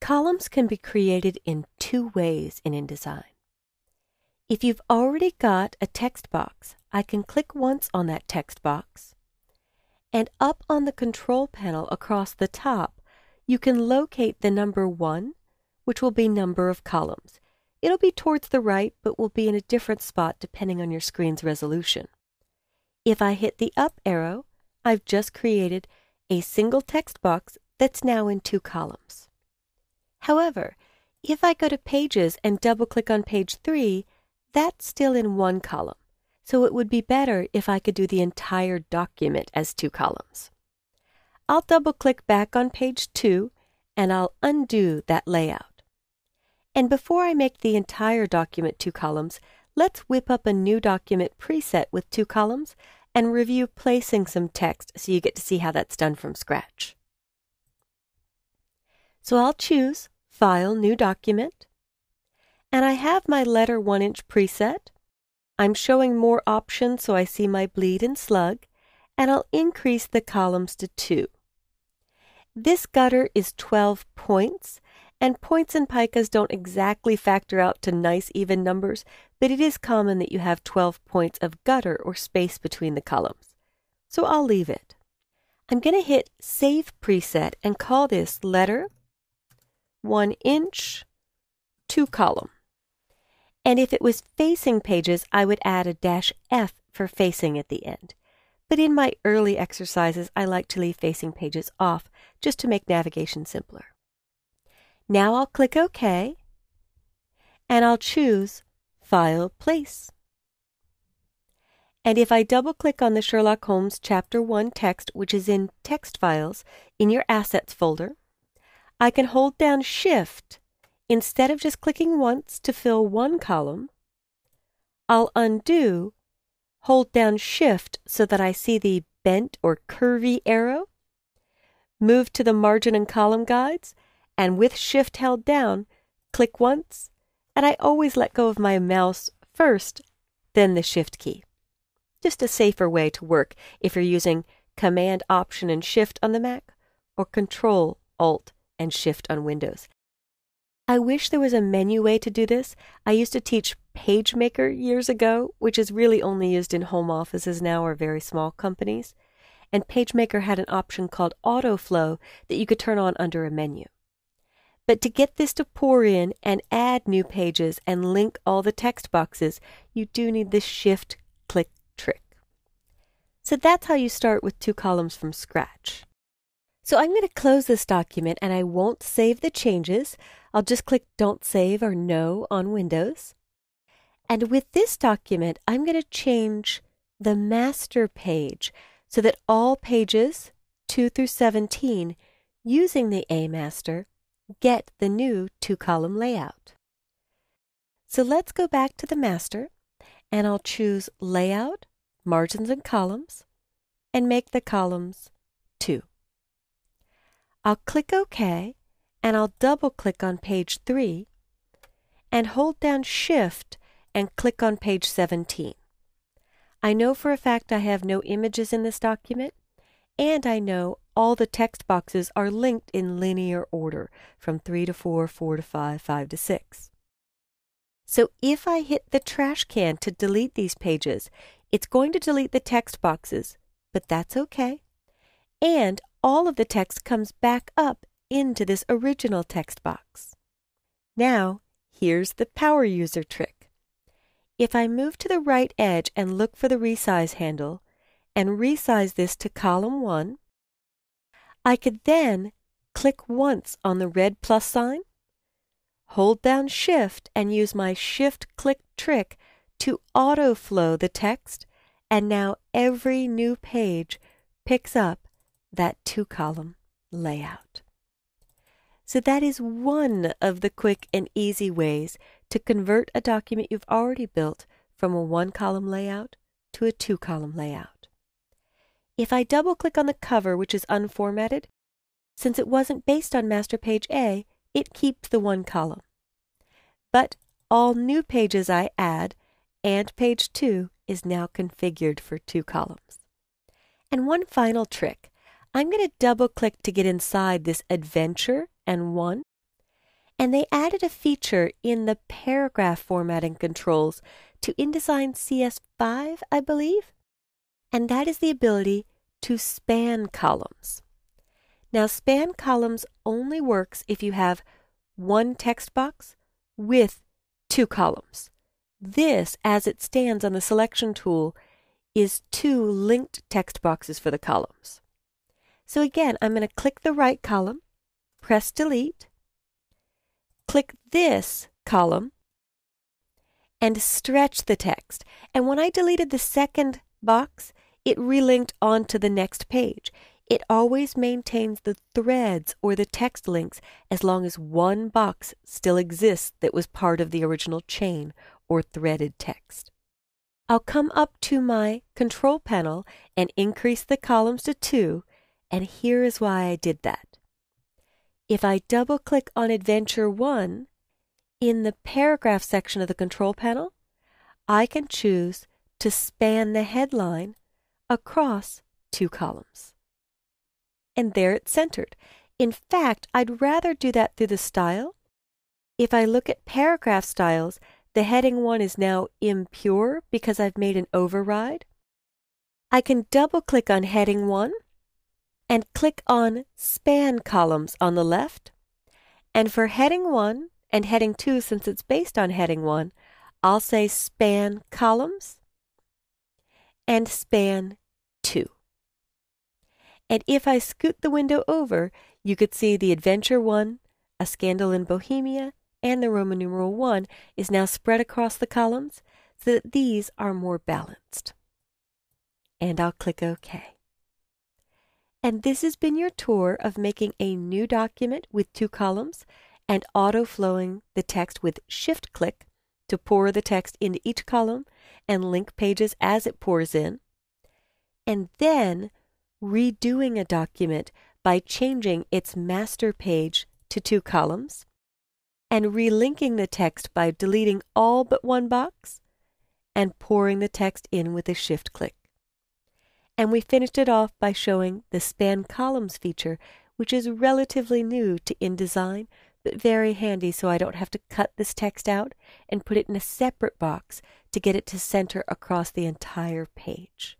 Columns can be created in two ways in InDesign. If you've already got a text box, I can click once on that text box, and up on the control panel across the top, you can locate the number 1, which will be number of columns. It'll be towards the right, but will be in a different spot depending on your screen's resolution. If I hit the up arrow, I've just created a single text box that's now in 2 columns. However, if I go to Pages and double-click on page 3, that's still in 1 column, so it would be better if I could do the entire document as 2 columns. I'll double-click back on page 2, and I'll undo that layout. And before I make the entire document 2 columns, let's whip up a new document preset with 2 columns and review placing some text so you get to see how that's done from scratch. So I'll choose File, New Document, and I have my letter 1-inch preset. I'm showing more options so I see my bleed and slug, and I'll increase the columns to 2. This gutter is 12 points, and points and picas don't exactly factor out to nice even numbers, but it is common that you have 12 points of gutter or space between the columns. So I'll leave it. I'm going to hit Save Preset and call this Letter 1-inch 2 column. And if it was facing pages, I would add a -F for facing at the end. But in my early exercises, I like to leave facing pages off just to make navigation simpler. Now I'll click OK, and I'll choose File, Place. And if I double-click on the Sherlock Holmes Chapter 1 text, which is in Text Files in your Assets folder, I can hold down Shift. Instead of just clicking once to fill 1 column, I'll undo, hold down Shift so that I see the bent or curvy arrow, move to the margin and column guides, and with Shift held down, click once, and I always let go of my mouse first, then the Shift key. Just a safer way to work if you're using Command, Option, and Shift on the Mac, or Control, Alt, and Shift on Windows. I wish there was a menu way to do this. I used to teach PageMaker years ago, which is really only used in home offices now or very small companies. And PageMaker had an option called Autoflow that you could turn on under a menu. But to get this to pour in and add new pages and link all the text boxes, you do need the Shift-click trick. So that's how you start with 2 columns from scratch. So I'm going to close this document and I won't save the changes. I'll just click Don't Save or No on Windows. And with this document, I'm going to change the master page so that all pages 2 through 17 using the A master get the new 2-column layout. So let's go back to the master and I'll choose Layout, Margins and Columns, and make the columns 2. I'll click OK, and I'll double-click on page 3, and hold down Shift and click on page 17. I know for a fact I have no images in this document, and I know all the text boxes are linked in linear order, from 3 to 4, 4 to 5, 5 to 6. So if I hit the trash can to delete these pages, it's going to delete the text boxes, but that's okay. And all of the text comes back up into this original text box. Now, here's the power user trick. If I move to the right edge and look for the resize handle, and resize this to column 1, I could then click once on the red plus sign, hold down Shift and use my Shift-click trick to auto-flow the text, and now every new page picks up that 2-column layout. So that is one of the quick and easy ways to convert a document you've already built from a 1-column layout to a 2-column layout. If I double-click on the cover, which is unformatted, since it wasn't based on master page A, it keeps the 1 column. But all new pages I add and page 2 is now configured for 2 columns. And one final trick. I'm going to double-click to get inside this Adventure and 1, And they added a feature in the paragraph formatting controls to InDesign CS5, I believe, and that is the ability to span columns. Now, span columns only works if you have one text box with two columns. This, as it stands on the selection tool, is two linked text boxes for the columns. So again, I'm going to click the right column, press delete, click this column, and stretch the text. And when I deleted the second box, it relinked onto the next page. It always maintains the threads or the text links as long as one box still exists that was part of the original chain or threaded text. I'll come up to my control panel and increase the columns to 2, and here is why I did that. If I double-click on Adventure 1, in the paragraph section of the control panel, I can choose to span the headline across 2 columns. And there it's centered. In fact, I'd rather do that through the style. If I look at paragraph styles, the heading 1 is now impure because I've made an override. I can double-click on heading 1 and click on Span Columns on the left. And for heading 1 and heading 2, since it's based on heading 1, I'll say Span Columns and Span 2. And if I scoot the window over, you could see the Adventure 1, A Scandal in Bohemia, and the Roman numeral 1 is now spread across the columns so that these are more balanced. And I'll click OK. And this has been your tour of making a new document with 2 columns and auto-flowing the text with Shift-click to pour the text into each column and link pages as it pours in. And then redoing a document by changing its master page to 2 columns, and relinking the text by deleting all but one box, and pouring the text in with a shift click. And we finished it off by showing the Span Columns feature, which is relatively new to InDesign, but very handy so I don't have to cut this text out and put it in a separate box to get it to center across the entire page.